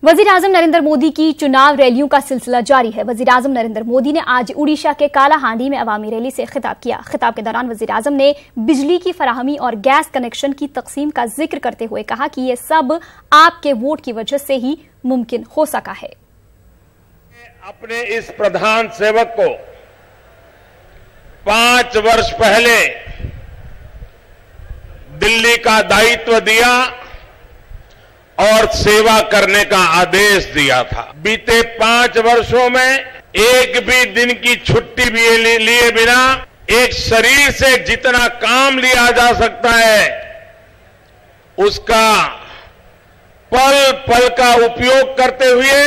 वजीर-ए-आजम नरेंद्र मोदी की चुनाव रैलियों का सिलसिला जारी है। वजीर-ए-आजम नरेंद्र मोदी ने आज उड़ीसा के कालाहांडी में अवामी रैली से खिताब किया। खिताब के दौरान वजीर-ए-आजम ने बिजली की फराहमी और गैस कनेक्शन की तकसीम का जिक्र करते हुए कहा कि ये सब आपके वोट की वजह से ही मुमकिन हो सका है। अपने इस प्रधान सेवक को 5 वर्ष पहले दिल्ली का दायित्व दिया और सेवा करने का आदेश दिया था। बीते 5 वर्षों में एक भी दिन की छुट्टी भी लिए बिना एक शरीर से जितना काम लिया जा सकता है उसका पल पल का उपयोग करते हुए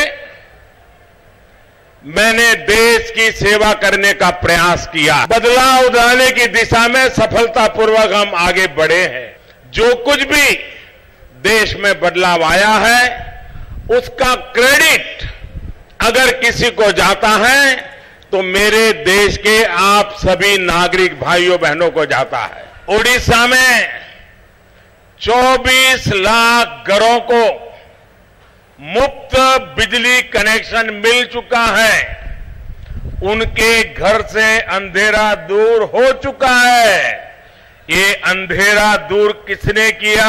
मैंने देश की सेवा करने का प्रयास किया। बदलाव लाने की दिशा में सफलतापूर्वक हम आगे बढ़े हैं। जो कुछ भी देश में बदलाव आया है उसका क्रेडिट अगर किसी को जाता है तो मेरे देश के आप सभी नागरिक भाइयों बहनों को जाता है। ओडिशा में 24 लाख घरों को मुफ्त बिजली कनेक्शन मिल चुका है। उनके घर से अंधेरा दूर हो चुका है। ये अंधेरा दूर किसने किया?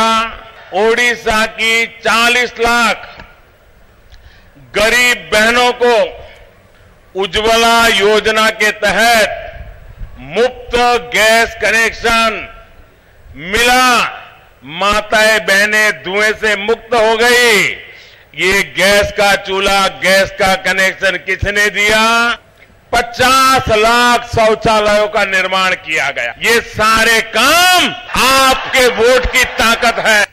ओडिशा की 40 लाख गरीब बहनों को उज्ज्वला योजना के तहत मुफ्त गैस कनेक्शन मिला। माताएं बहनें धुएं से मुक्त हो गई। ये गैस का चूल्हा, गैस का कनेक्शन किसने दिया? 50 लाख शौचालयों का निर्माण किया गया। ये सारे काम आपके वोट की ताकत है।